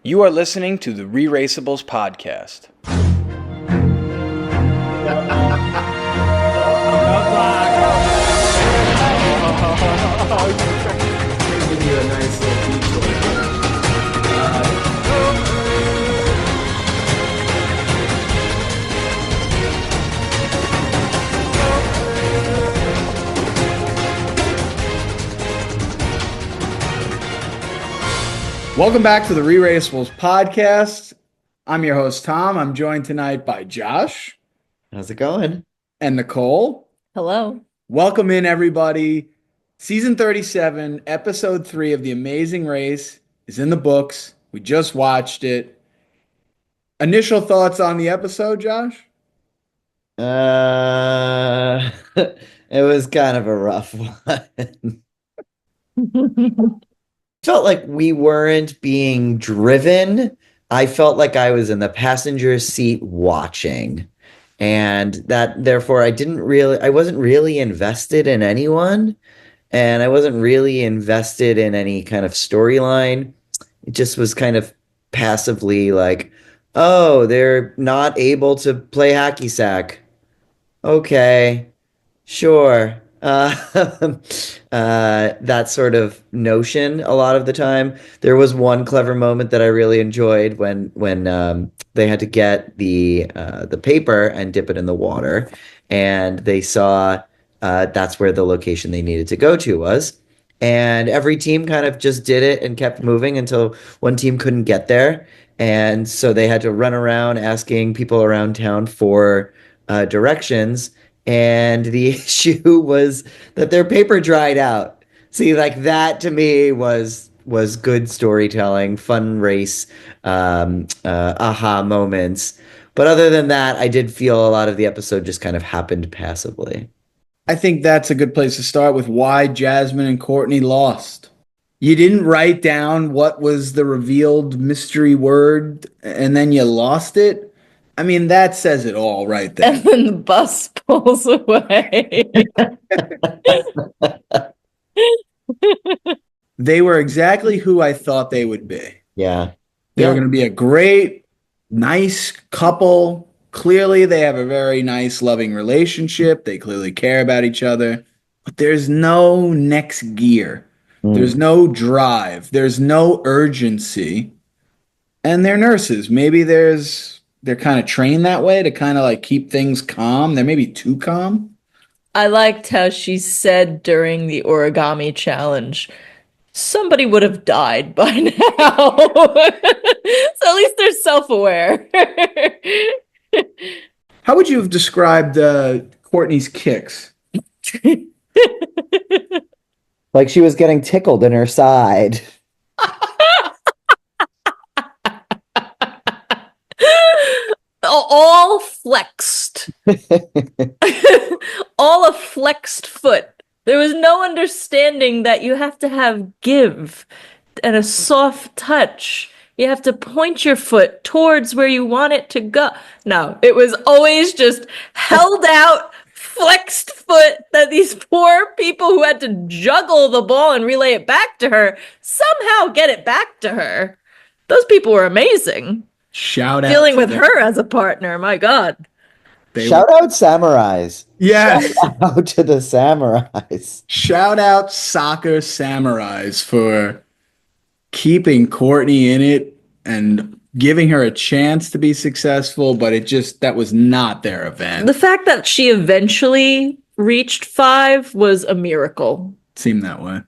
You are listening to the ReRACEables Podcast. Give you a nice little detour. Welcome back to the ReRACEables Podcast. I'm your host, Tom. I'm joined tonight by Josh. How's it going? And Nicole. Hello. Welcome in, everybody. Season 37, Episode 3 of The Amazing Race is in the books. We just watched it. Initial thoughts on the episode, Josh? It was kind of a rough one. Felt like we weren't being driven. I felt like I was in the passenger seat watching, and that therefore I wasn't really invested in anyone, and I wasn't really invested in any kind of storyline. It just was kind of passively like, oh, they're not able to play hacky sack. Okay, sure. That sort of notion a lot of the time. There was one clever moment that I really enjoyed when they had to get the paper and dip it in the water, and they saw that's where the location they needed to go to was, and every team kind of just did it and kept moving until one team couldn't get there, and so they had to run around asking people around town for directions. And the issue was that their paper dried out. See, like that to me was good storytelling, fun race, aha moments. But other than that, I did feel a lot of the episode just kind of happened passively. I think that's a good place to start with why Jasmin and Courtney lost. You didn't write down what was the revealed mystery word, and then you lost it. I mean, that says it all right there. And then the bus pulls away. They were exactly who I thought they would be. Yeah. They were going to be a great, nice couple. Clearly, they have a very nice, loving relationship. They clearly care about each other. But there's no next gear. There's no drive. There's no urgency. And they're nurses. Maybe they're kind of trained that way to kind of like keep things calm. They're maybe too calm. I liked how she said during the origami challenge, somebody would have died by now. So at least they're self-aware. How would you have described Courtney's kicks? Like she was getting tickled in her side. All flexed. All a flexed foot. There was no understanding that you have to have give and a soft touch. You have to point your foot towards where you want it to go. No, it was always just held out, flexed foot that these poor people who had to juggle the ball and relay it back to her somehow get it back to her. Those people were amazing. Shout out. Dealing with her as a partner, my God. Shout out samurais. Yeah. Shout out to the samurais. Shout out soccer samurais for keeping Courtney in it and giving her a chance to be successful, but that was not their event. The fact that she eventually reached 5 was a miracle. Seemed that way.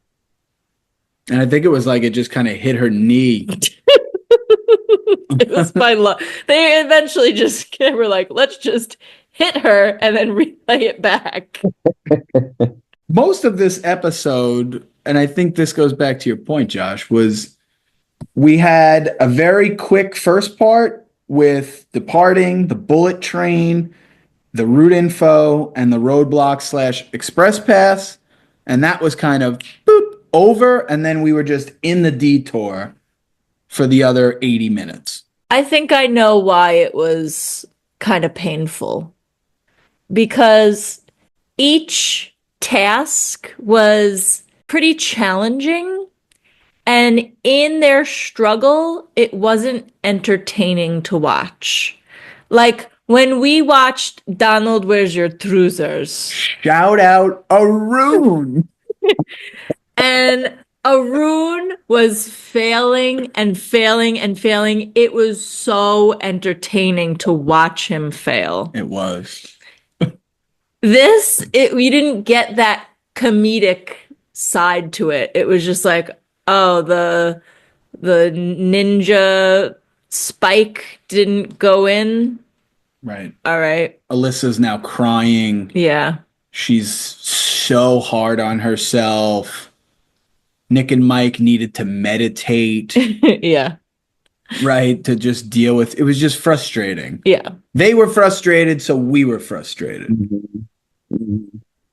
And I think it was like it just kind of hit her knee. It was by luck. They eventually just were like, let's just hit her and then relay it back. Most of this episode, and I think this goes back to your point, Josh, was we had a very quick first part with departing, the bullet train, the route info, and the roadblock / express pass. And that was kind of boop, over. And then we were just in the detour for the other 80 minutes. I think I know why it was kind of painful. Because each task was pretty challenging And in their struggle, it wasn't entertaining to watch. Like when we watched Donald, Where's Your Trousers? Shout out Arun. And Arun was failing and failing and failing. It was so entertaining to watch him fail. It was. We didn't get that comedic side to it. It was just like, oh, the ninja spike didn't go in. Right. All right. Alyssa's now crying. Yeah. She's so hard on herself. Nick and Mike needed to meditate, Yeah. right? To just deal with it. Was just frustrating. Yeah. They were frustrated, so we were frustrated.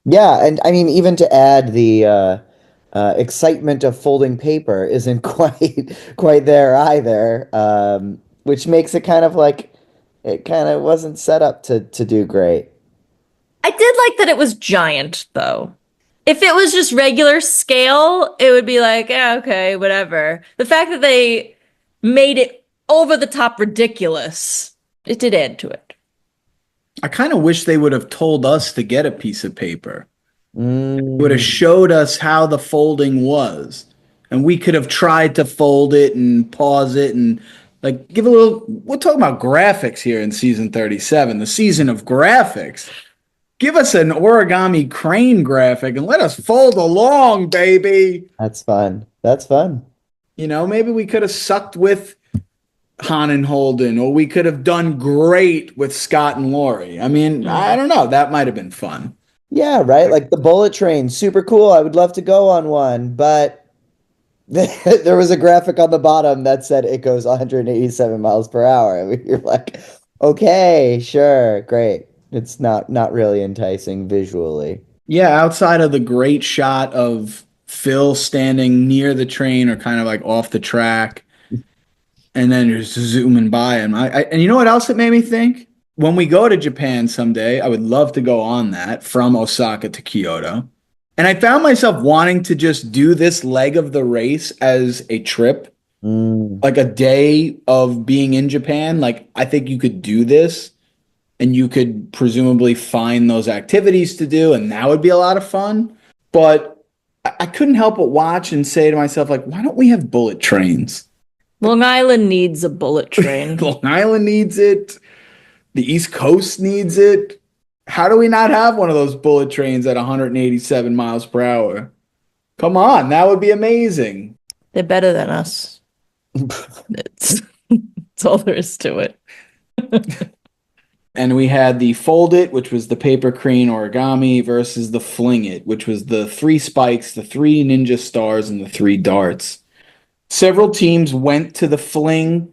Yeah, and I mean, even to add the excitement of folding paper isn't quite there either, which makes it kind of like it kind of wasn't set up to do great. I did like that it was giant, though. If it was just regular scale, it would be like, yeah, okay, whatever. The fact that they made it over the top ridiculous, it did add to it. I kind of wish they would have told us to get a piece of paper. Mm. Would have showed us how the folding was. And we could have tried to fold it and pause it and like give a little. We're talking about graphics here in season 37, the season of graphics. Give us an origami crane graphic and let us fold along, baby. That's fun. That's fun. You know, maybe we could have sucked with Han and Holden, or we could have done great with Scott and Lori. I mean, I don't know. That might have been fun. Yeah, right. Like the bullet train, super cool. I would love to go on one, but there was a graphic on the bottom that said it goes 187 miles per hour. I mean, you're like, okay, sure, great. It's not really enticing visually. Yeah, outside of the great shot of Phil standing near the train or kind of like off the track, and then just zooming by him. And you know what else it made me think? When we go to Japan someday, I would love to go on that from Osaka to Kyoto. And I found myself wanting to just do this leg of the race as a trip, like a day of being in Japan. Like, I think you could do this and you could presumably find those activities to do, and that would be a lot of fun. But I couldn't help but watch and say to myself, like, why don't we have bullet trains? Long Island needs a bullet train. Long Island needs it. The East Coast needs it. How do we not have one of those bullet trains at 187 miles per hour? Come on, that would be amazing. They're better than us. That's all there is to it. And we had the Fold It, which was the paper crane origami, versus the Fling It, which was the 3 spikes, the 3 ninja stars, and the 3 darts. Several teams went to the fling.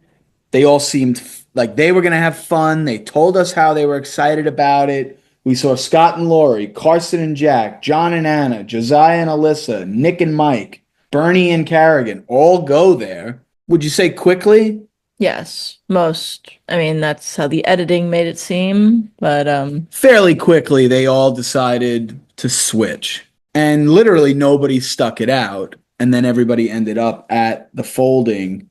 They all seemed like they were going to have fun. They told us how they were excited about it. We saw Scott and Lori, Carson and Jack, John and Anna, Josiah and Alyssa, Nick and Mike, Bernie and Carrigan all go there. Would you say quickly? Yes, most. I mean, that's how the editing made it seem, but Fairly quickly, they all decided to switch. And literally nobody stuck it out. And then everybody ended up at the folding.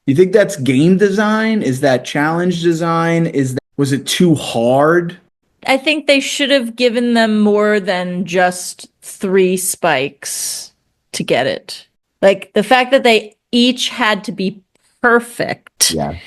You think that's game design? Is that challenge design? Was it too hard? I think they should have given them more than just 3 spikes to get it. Like the fact that they each had to be perfect. Yeah.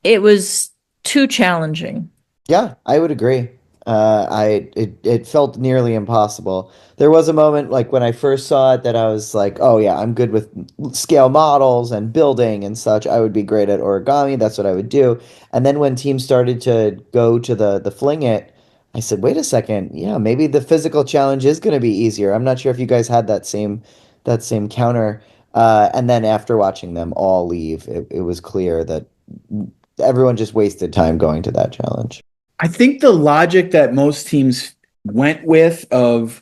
It was too challenging. Yeah, I would agree. It felt nearly impossible. There was a moment like when I first saw it that I was like, oh yeah, I'm good with scale models and building and such. I would be great at origami. That's what I would do. And then when teams started to go to the Fling It, I said, wait a second. Yeah, maybe the physical challenge is going to be easier. I'm not sure if you guys had that same counter. And then after watching them all leave, it was clear that everyone just wasted time going to that challenge. I think the logic that most teams went with of,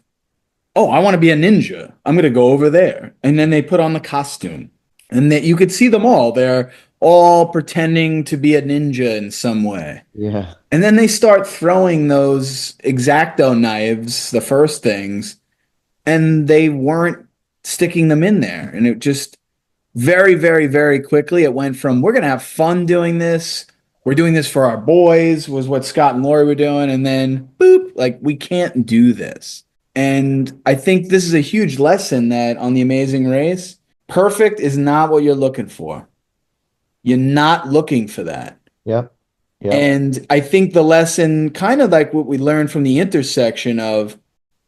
oh, I want to be a ninja. I'm going to go over there. And then they put on the costume. And that you could see them all. They're all pretending to be a ninja in some way. Yeah. And then they start throwing those X-Acto knives, the first things, and they weren't sticking them in there. And it just, very, very, very quickly, it went from we're going to have fun doing this. We're doing this for our boys, was what Scott and Lori were doing. And then, boop, like, we can't do this. And I think this is a huge lesson that on The Amazing Race, perfect is not what you're looking for. You're not looking for that. Yep. Yep. And I think the lesson, kind of like what we learned from the intersection of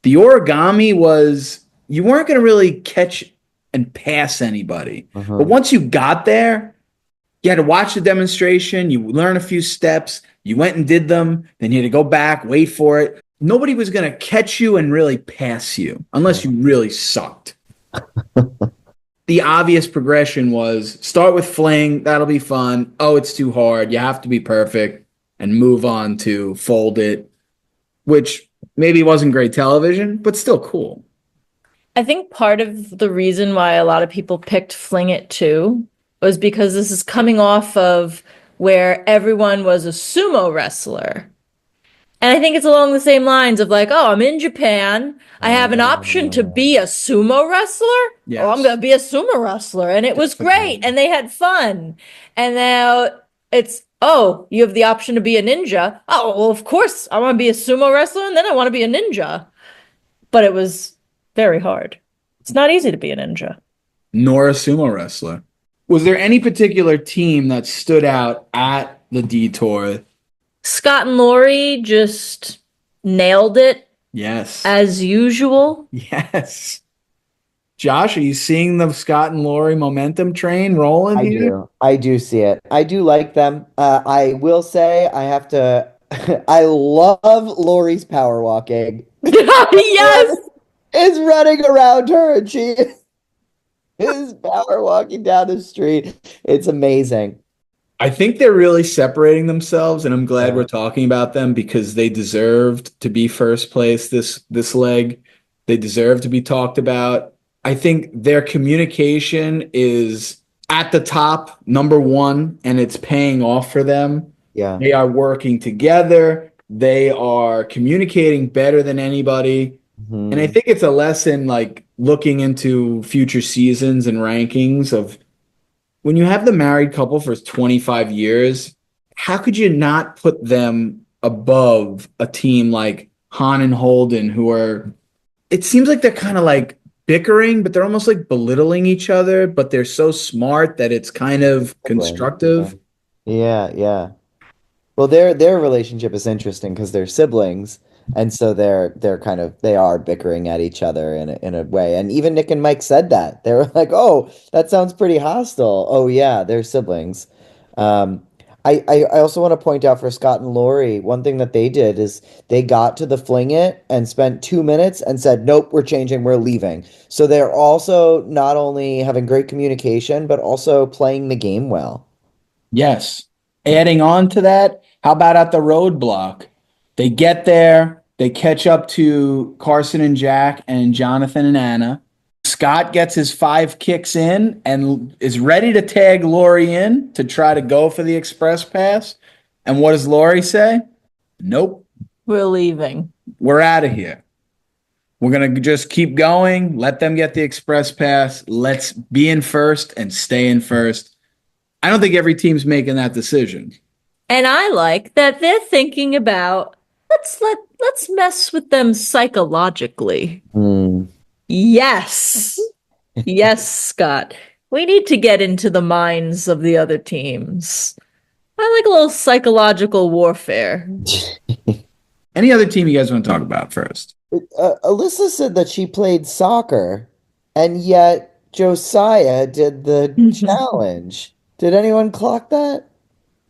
the origami, was you weren't going to really catch and pass anybody. But once you got there, you had to watch the demonstration, you learn a few steps, you went and did them, then you had to go back, wait for it. Nobody was going to catch you and really pass you unless you really sucked. The obvious progression was start with fling, that'll be fun. Oh, it's too hard, you have to be perfect, and move on to fold it, which maybe wasn't great television, but still cool. I think part of the reason why a lot of people picked Fling It too was because this is coming off of where everyone was a sumo wrestler. And I think it's along the same lines of like, oh, I'm in Japan. I have an option to be a sumo wrestler. Yes. Oh, I'm going to be a sumo wrestler. And it was great. And they had fun. And now it's, oh, you have the option to be a ninja. Oh, well, of course, I want to be a sumo wrestler and then I want to be a ninja. But it was very hard. It's not easy to be a ninja. Nor a sumo wrestler. Was there any particular team that stood out at the detour? Scott and Lori just nailed it Yes. as usual. Yes. Josh, are you seeing the Scott and Lori momentum train rolling here? I do see it. I do like them. I will say I have to I love Lori's power walking. Yes. Is running around her and she is power walking down the street. It's amazing. I think they're really separating themselves, and I'm glad we're talking about them because they deserved to be first place this leg. They deserve to be talked about. I think their communication is at the top, number one, and it's paying off for them. Yeah. They are working together. They are communicating better than anybody. Mm-hmm. And I think it's a lesson, like looking into future seasons and rankings of when you have the married couple for 25 years, how could you not put them above a team like Han and Holden, who are, it seems like they're kind of like bickering, but they're almost like belittling each other, but they're so smart that it's kind of constructive. Yeah, yeah. Well, their relationship is interesting because they're siblings, and so they are bickering at each other in a way. And even Nick and Mike said that. They were like, "Oh, that sounds pretty hostile." Oh yeah, they're siblings. I also want to point out for Scott and Lori, one thing that they did is they got to the Fling It and spent 2 minutes and said, "Nope, we're changing, we're leaving." So they're also not only having great communication, but also playing the game well. Yes. Adding on to that, how about at the roadblock? They get there, they catch up to Carson and Jack and Jonathan and Anna. Scott gets his 5 kicks in and is ready to tag Lori in to try to go for the express pass. And what does Lori say? Nope. We're leaving. We're out of here. We're going to just keep going. Let them get the express pass. Let's be in first and stay in first. I don't think every team's making that decision. And I like that they're thinking about let's mess with them psychologically. Yes. Yes, Scott. We need to get into the minds of the other teams. I like a little psychological warfare. Any other team you guys want to talk about first? Alyssa said that she played soccer, and yet Josiah did the challenge. Did anyone clock that?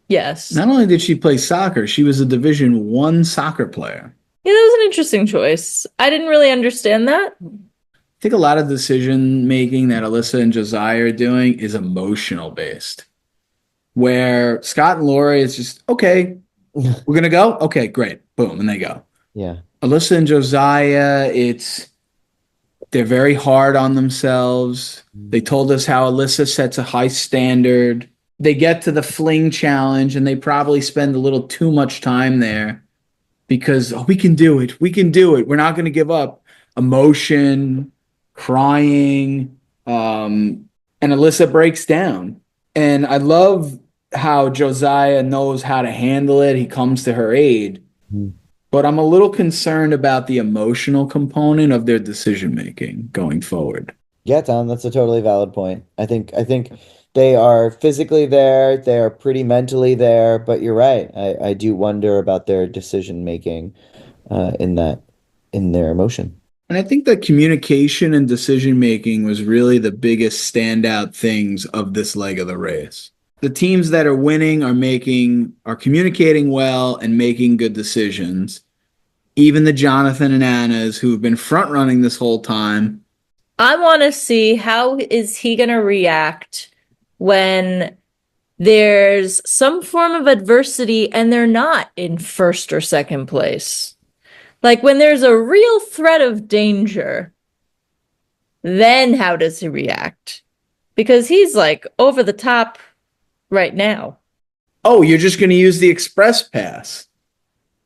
Yes. Not only did she play soccer, she was a Division I soccer player. Yeah, that was an interesting choice. I didn't really understand that. I think a lot of decision making that Alyssa and Josiah are doing is emotional based. Where Scott and Lori is just, okay, we're going to go? Okay, great. Boom, and they go. Yeah. Alyssa and Josiah, they're very hard on themselves. They told us how Alyssa sets a high standard. They get to the fling challenge and they probably spend a little too much time there because we can do it. We can do it. We're not going to give up. Emotion, crying. And and Alyssa breaks down. And I love how Josiah knows how to handle it. He comes to her aid. But I'm a little concerned about the emotional component of their decision making going forward. Yeah, Tom, that's a totally valid point. I think they are physically there, they are pretty mentally there, but you're right. I do wonder about their decision making in their emotion. And I think that communication and decision making was really the biggest standout things of this leg of the race. The teams that are winning are communicating well and making good decisions. Even the Jonathan and Annas who've been front running this whole time. I want to see how is he going to react when there's some form of adversity and they're not in first or second place. Like when there's a real threat of danger, then how does he react? Because he's like over the top right now. Oh, you're just going to use the express pass.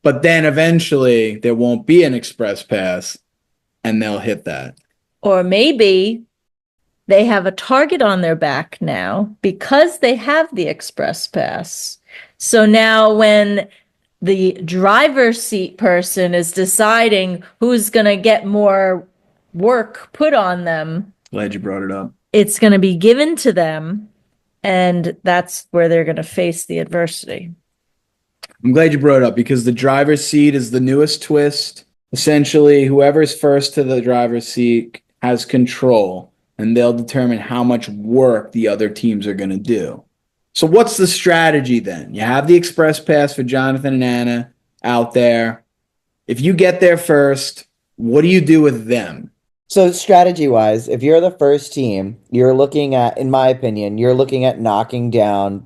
But then eventually there won't be an express pass and they'll hit that. Or maybe they have a target on their back now because they have the express pass. So now when the driver's seat person is deciding who's going to get more work put on them, Glad you brought it up. it's going to be given to them, and that's where they're going to face the adversity. I'm glad you brought it up because the driver's seat is the newest twist. Essentially, whoever's first to the driver's seat has control, and they'll determine how much work the other teams are going to do. So what's the strategy then? You have the express pass for Jonathan and Anna out there. If you get there first, what do you do with them? So strategy-wise, if you're the first team, you're looking at, in my opinion, you're looking at knocking down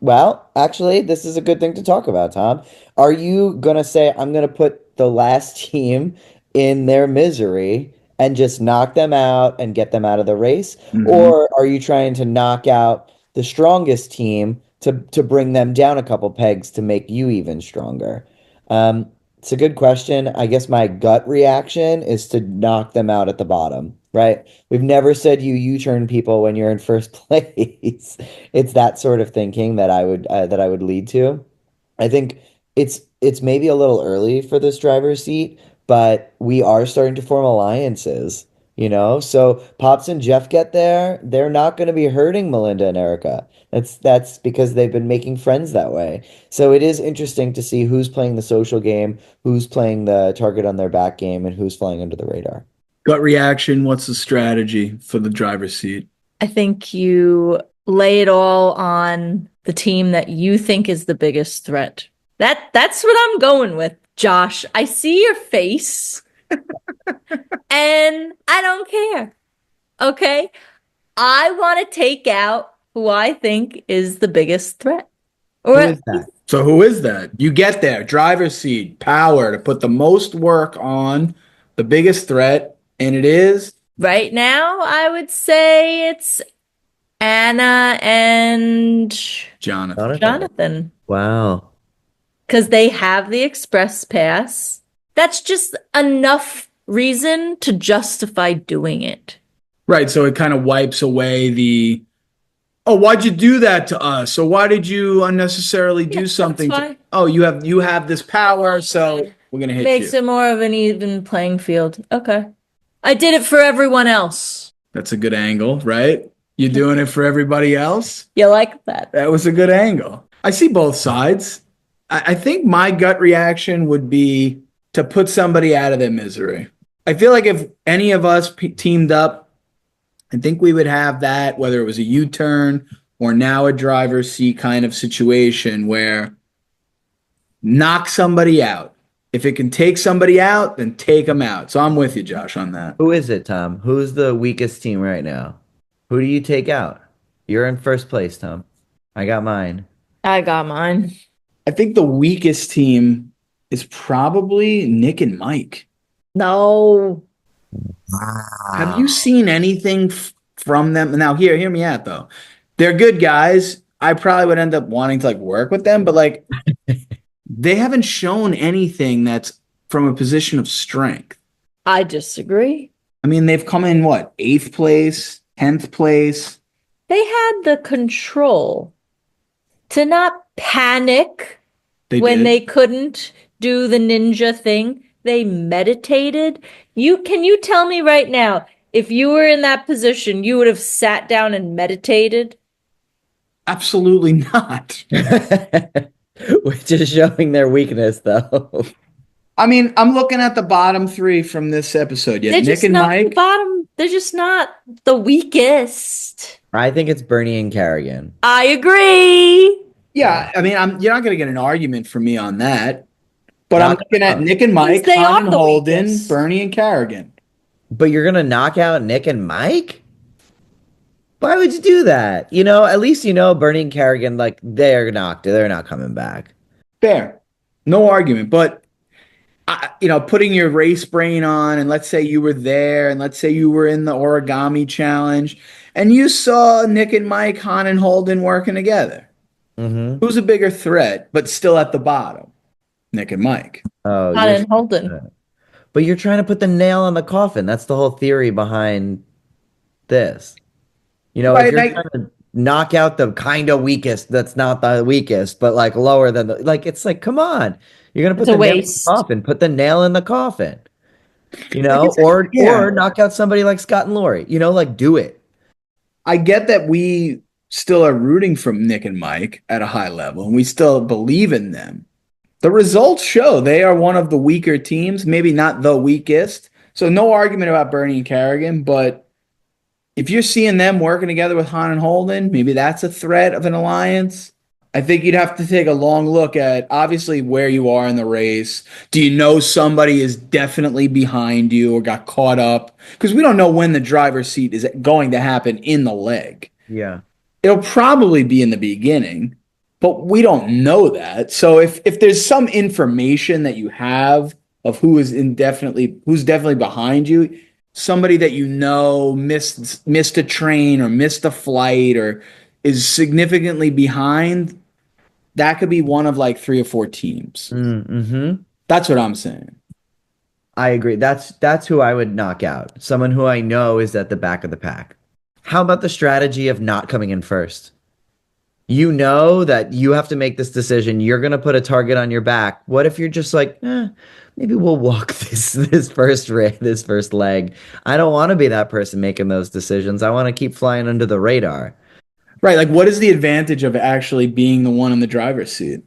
well, actually, this is a good thing to talk about, Tom. Are you going to say, I'm going to put the last team in their misery and just knock them out and get them out of the race? Mhm. Or are you trying to knock out the strongest team to bring them down a couple pegs to make you even stronger? It's a good question. I guess my gut reaction is to knock them out at the bottom, right? We've never said you U-turn people when you're in first place. It's that sort of thinking that I would lead to. I think it's maybe a little early for this driver's seat, but we are starting to form alliances, you know? So Pops and Jeff get there, they're not going to be hurting Melinda and Erica. That's because they've been making friends that way. So it is interesting to see who's playing the social game, who's playing the target on their back game, and who's flying under the radar. Gut reaction, what's the strategy for the driver's seat? I think you lay it all on the team that you think is the biggest threat. That's what I'm going with, Josh. I see your face and I don't care. Okay? I want to take out who I think is the biggest threat. Who is that? So who is that? You get there, driver's seat, power to put the most work on the biggest threat, and it is? Right now, I would say it's Anna and Jonathan. Wow. Because they have the express pass. That's just enough reason to justify doing it. Right, so it kind of wipes away oh, why'd you do that to us? So why did you unnecessarily do something? Oh, you have this power, so we're gonna hit you. Makes it more of an even playing field. Okay. I did it for everyone else. That's a good angle, right? You doing it for everybody else? You like that? That was a good angle. I see both sides. I think my gut reaction would be to put somebody out of their misery. I feel like if any of us teamed up, I think we would have that, whether it was a U-turn or now a driver's seat kind of situation where knock somebody out. If it can take somebody out, then take them out. So I'm with you, Josh, on that. Who is it, Tom? Who's the weakest team right now? Who do you take out? You're in first place, Tom. I got mine. I got mine. I think the weakest team is probably Nick and Mike. No. Have you seen anything from them? Now, hear me out, though. They're good guys. I probably would end up wanting to work with them, but they haven't shown anything that's from a position of strength. I disagree. I mean, they've come in, 8th place? 10th place. They had the control to not panic They when did. they couldn't do the ninja thing. They meditated. Can you tell me right now, if you were in that position, you would have sat down and meditated? Absolutely not. Which is showing their weakness, though. I mean, I'm looking at the bottom three from this episode. Yeah, They're Nick just and not the Mike. bottom. They're just not the weakest. I think it's Bernie and Carrigan. I agree. Yeah, I mean, you're not going to get an argument from me on that. But I'm Knock looking at out. Nick and Mike, They Han are and the Holden, weakest. Bernie and Carrigan. But you're gonna knock out Nick and Mike? Why would you do that? At least Bernie and Carrigan, like they're not coming back. Fair. No argument. But, putting your race brain on, and let's say you were there, and let's say you were in the origami challenge, and you saw Nick and Mike, Han and Holden working together. Mm-hmm. Who's a bigger threat, but still at the bottom? Nick and Mike. Oh, Han and Holden. But you're trying to put the nail on the coffin. That's the whole theory behind this. Right, if you're trying to knock out the kind of weakest, that's not the weakest, but like lower than it's like, come on. You're gonna put It's a the nail in the waste. coffin. Put the nail in the coffin. Yeah. Or knock out somebody like Scott and Lori. Like do it. I get that we still are rooting for Nick and Mike at a high level, and we still believe in them. The results show they are one of the weaker teams, maybe not the weakest. So no argument about Bernie and Carrigan, but if you're seeing them working together with Han and Holden, maybe that's a threat of an alliance. I think you'd have to take a long look at obviously where you are in the race. Do you know somebody is definitely behind you or got caught up? Because we don't know when the driver's seat is going to happen in the leg. Yeah. It'll probably be in the beginning, but we don't know that. So if there's some information that you have of who's definitely behind you, somebody that missed a train or missed a flight or is significantly behind, that could be one of like 3 or 4 teams. Mm-hmm. That's what I'm saying. I agree. That's who I would knock out. Someone who I know is at the back of the pack. How about the strategy of not coming in first? You know that you have to make this decision. You're going to put a target on your back. What if you're just like, maybe we'll walk this first leg. I don't want to be that person making those decisions. I want to keep flying under the radar. Right. Like, what is the advantage of actually being the one in the driver's seat?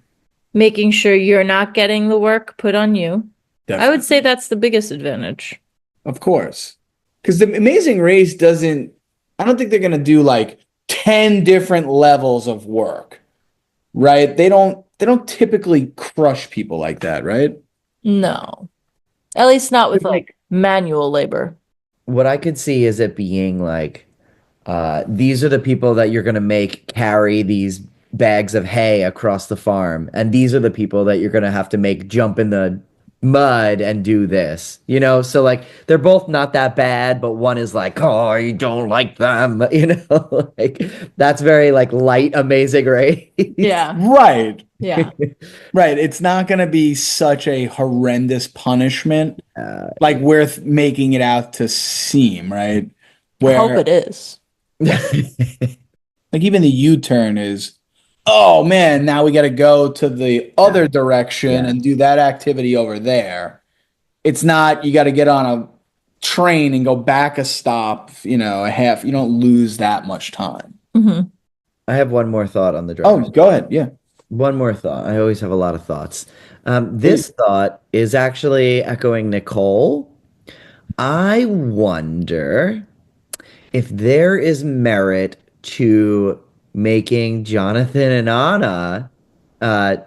Making sure you're not getting the work put on you. Definitely. I would say that's the biggest advantage. Of course. Because the Amazing Race I don't think they're going to do like 10 different levels of work, right? They don't typically crush people like that, right? No. At least not with like manual labor. What I could see is it being like, these are the people that you're going to make carry these bags of hay across the farm. And these are the people that you're going to have to make jump in the mud and do this, so like they're both not that bad, but one is like, oh, you don't like them, like that's very like light Amazing Race. Yeah. Right. Yeah. Right. It's not going to be such a horrendous punishment like we're making it out to seem, right? I hope it is. Like even the U-turn is, oh man, now we got to go to the other direction and do that activity over there. It's not, you got to get on a train and go back a stop, a half. You don't lose that much time. Mm-hmm. I have one more thought on the drive. Oh, go ahead. Yeah. One more thought. I always have a lot of thoughts. This thought is actually echoing Nicole. I wonder if there is merit to making Jonathan and Anna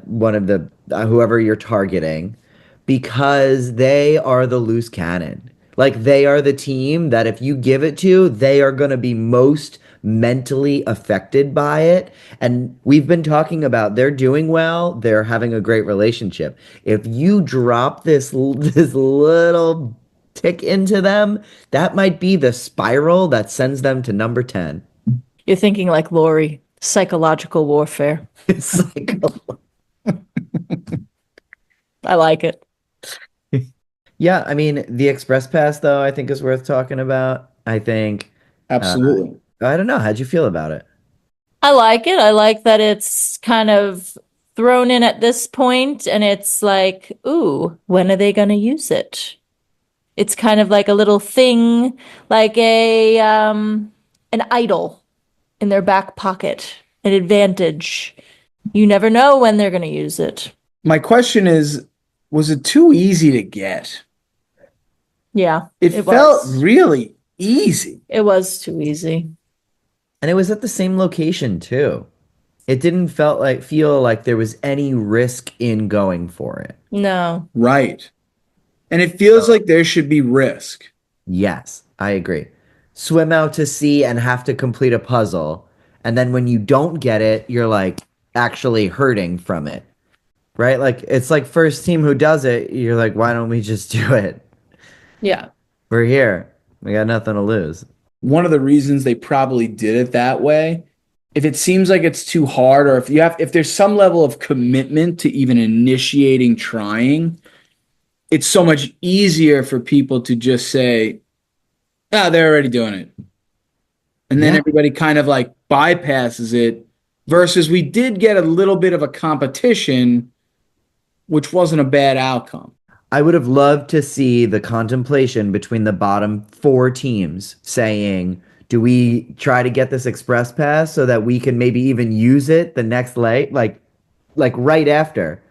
one of the whoever you're targeting, because they are the loose cannon. Like they are the team that if you give it to, they are going to be most mentally affected by it. And we've been talking about they're doing well, they're having a great relationship. If you drop this little tick into them, that might be the spiral that sends them to number 10. You're thinking like Lori, psychological warfare. I like it. Yeah, I mean, the Express Pass, though, I think is worth talking about. I think Absolutely. I don't know. How'd you feel about it? I like it. I like that it's kind of thrown in at this point, and it's like, ooh, when are they going to use it? It's kind of like a little thing, like a an idol in their back pocket, an advantage. You never know when they're going to use it. My question is, was it too easy to get? Yeah, It it felt was. really easy. It was too easy. And it was at the same location too. It didn't feel like there was any risk in going for it. No. Right. And it feels like there should be risk. Yes, I agree. Swim out to sea and have to complete a puzzle. And then when you don't get it, you're like actually hurting from it. Right? Like it's like first team who does it, you're like, why don't we just do it? Yeah. We're here. We got nothing to lose. One of the reasons they probably did it that way, if it seems like it's too hard, or if there's some level of commitment to even initiating trying, it's so much easier for people to just say, ah, they're already doing it. And then Yeah. everybody kind of like bypasses it versus we did get a little bit of a competition, which wasn't a bad outcome. I would have loved to see the contemplation between the bottom four teams saying, do we try to get this express pass so that we can maybe even use it the next leg? Like right after,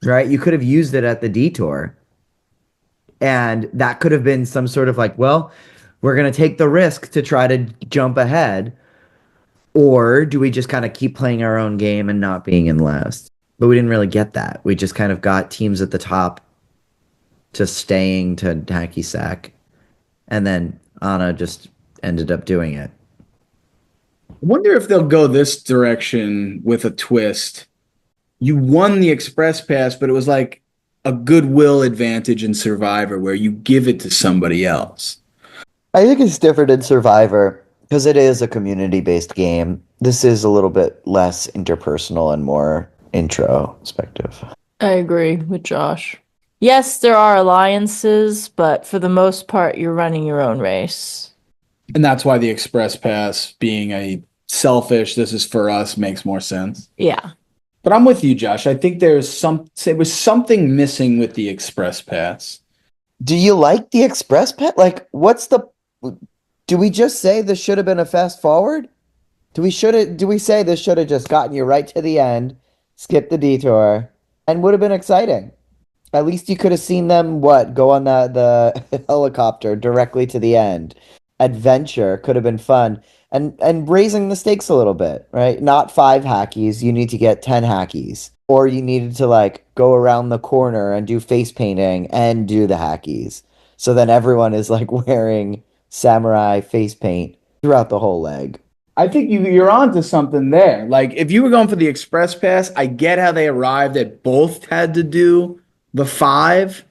right? You could have used it at the detour. And that could have been some sort of like, well, we're going to take the risk to try to jump ahead. Or do we just kind of keep playing our own game and not being in last? But we didn't really get that. We just kind of got teams at the top to staying to hacky sack. And then Anna just ended up doing it. I wonder if they'll go this direction with a twist. You won the express pass, but it was like a goodwill advantage in Survivor where you give it to somebody else. I think it's different in Survivor because it is a community-based game. This is a little bit less interpersonal and more introspective. I agree with Josh. Yes, there are alliances, but for the most part, you're running your own race. And that's why the express pass being a selfish, this is for us, makes more sense. Yeah. But I'm with you, Josh. I think there was something missing with the express pass. Do you like the express pet? Like, do we just say this should have been a fast forward? Do we say this should have just gotten you right to the end, skip the detour, and would have been exciting? At least you could have seen them go on the helicopter directly to the end. Adventure could have been fun. And raising the stakes a little bit, right? Not 5 hackies, you need to get 10 hackies. Or you needed to like go around the corner and do face painting and do the hackies. So then everyone is like wearing samurai face paint throughout the whole leg. I think you're onto something there. Like if you were going for the express pass, I get how they arrived at both had to do the 5,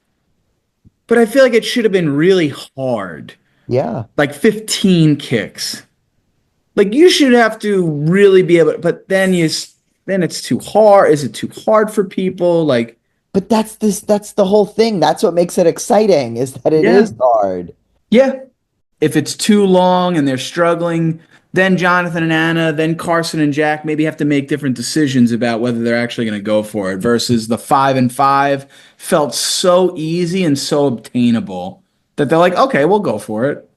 but I feel like it should have been really hard. Yeah. Like 15 kicks. Like you should have to really be able to, but then it's too hard. Is it too hard for people? Like, But that's the whole thing. That's what makes it exciting is that it Yeah. is hard. yeah. If it's too long and they're struggling, then Jonathan and Anna, then Carson and Jack maybe have to make different decisions about whether they're actually going to go for it versus the 5 and 5 felt so easy and so obtainable that they're like, okay, we'll go for it.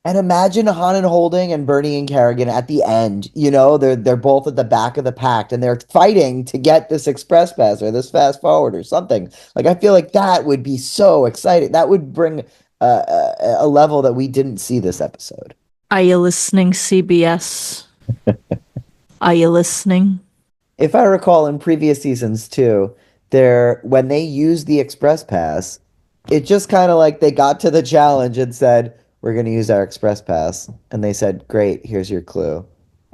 And imagine Han and Holding and Bernie and Kerrigan at the end. They're both at the back of the pack and they're fighting to get this express pass or this fast forward or something. Like I feel like that would be so exciting. That would bring a level that we didn't see this episode. Are you listening, CBS? Are you listening? If I recall in previous seasons too, when they used the express pass, it just kind of like they got to the challenge and said, we're going to use our express pass. And they said, great, here's your clue.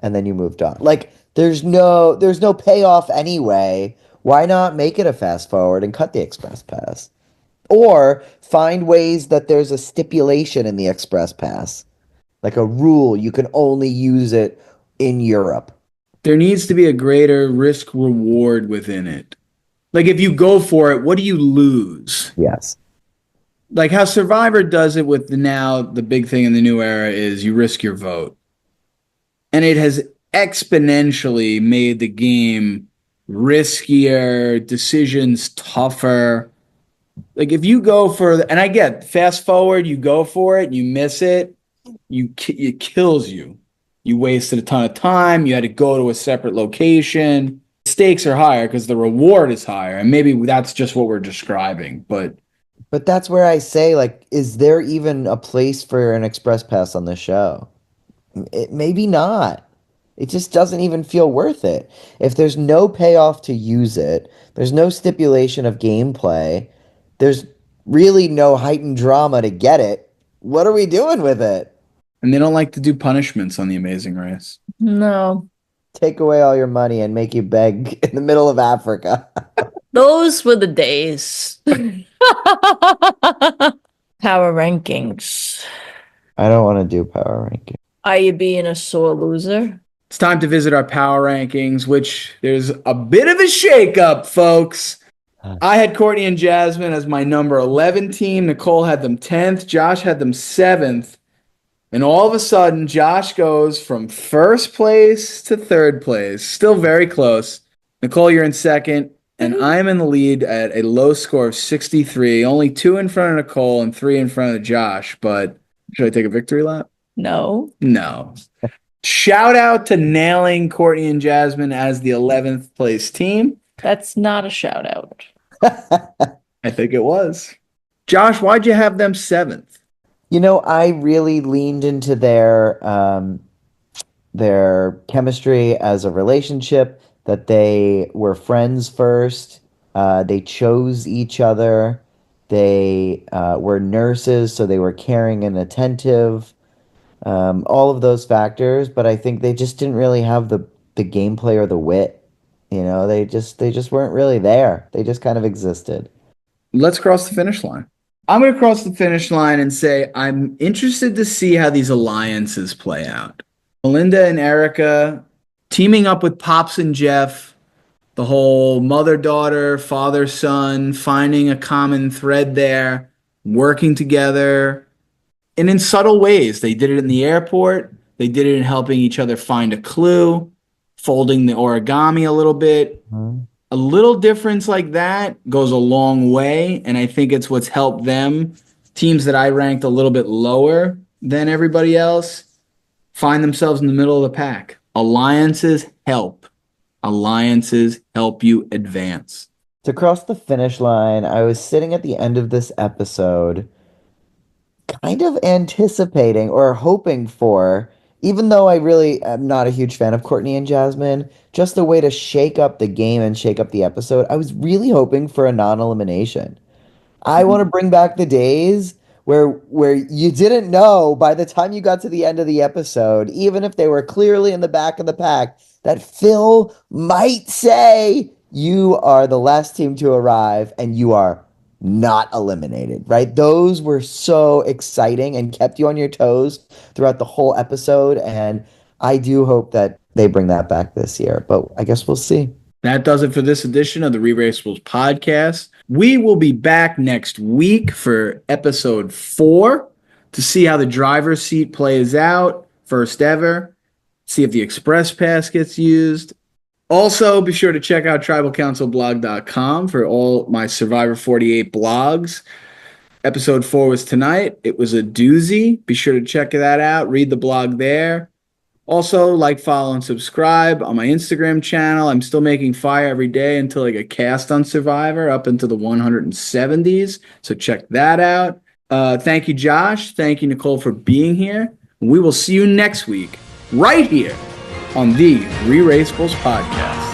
And then you moved on. Like there's no payoff anyway. Why not make it a fast forward and cut the express pass? Or find ways that there's a stipulation in the express pass. Like a rule, you can only use it in Europe. There needs to be a greater risk reward within it. Like if you go for it, what do you lose? Yes. like how Survivor does it with the big thing in the new era is you risk your vote. And it has exponentially made the game riskier, decisions tougher. Like if you go for, and I get fast forward, you go for it, you miss it, it kills you. You wasted a ton of time. You had to go to a separate location. Stakes are higher because the reward is higher, and maybe that's just what we're describing. But that's where I say, like, is there even a place for an express pass on the show? Maybe not. It just doesn't even feel worth it. If there's no payoff to use it, there's no stipulation of gameplay, there's really no heightened drama to get it. What are we doing with it? and they don't like to do punishments on The Amazing Race. No. Take away all your money and make you beg in the middle of Africa. Those were the days. Power rankings. I don't want to do power ranking. Are you being a sore loser? It's time to visit our power rankings, which there's a bit of a shakeup, folks. I had Courtney and Jasmin as my number 11 team. Nicole had them 10th. Josh had them 7th. And all of a sudden, Josh goes from first place to third place. Still very close. Nicole, you're in second. And I'm in the lead at a low score of 63. Only 2 in front of Nicole and 3 in front of Josh. But should I take a victory lap? No. No. Shout out to nailing Courtney and Jasmin as the 11th place team. That's not a shout out. I think it was. Josh, why'd you have them 7th? You know, I really leaned into their chemistry as a relationship, that they were friends first. They chose each other. They were nurses, so they were caring and attentive. All of those factors, but I think they just didn't really have the gameplay or the wit. You know, they just weren't really there. They just kind of existed. Let's cross the finish line. I'm going to cross the finish line and say I'm interested to see how these alliances play out. Melinda and Erica teaming up with Pops and Jeff, the whole mother-daughter, father-son, finding a common thread there, working together. And in subtle ways. They did it in the airport. They did it in helping each other find a clue, folding the origami a little bit. Mm-hmm. A little difference like that goes a long way, and I think it's what's helped them, teams that I ranked a little bit lower than everybody else, find themselves in the middle of the pack. Alliances help. Alliances help you advance. To cross the finish line, I was sitting at the end of this episode kind of anticipating or hoping for, even though I really am not a huge fan of Courtney and Jasmin, just a way to shake up the game and shake up the episode. I was really hoping for a non-elimination. I want to bring back the days where you didn't know by the time you got to the end of the episode, even if they were clearly in the back of the pack, that Phil might say you are the last team to arrive and you are not eliminated, right? Those were so exciting and kept you on your toes throughout the whole episode. And I do hope that they bring that back this year, but I guess we'll see. That does it for this edition of the ReRACEables Podcast. We will be back next week for episode 4 to see how the driver's seat plays out, first ever, see if the express pass gets used. Also, be sure to check out tribalcouncilblog.com for all my Survivor 48 blogs. Episode 4 was tonight. It was a doozy. Be sure to check that out. Read the blog there. Also, like, follow, and subscribe on my Instagram channel. I'm still making fire every day until I get cast on Survivor up into the 170s. So check that out. Thank you, Josh. Thank you, Nicole, for being here. We will see you next week right here on the ReRACEables Podcast.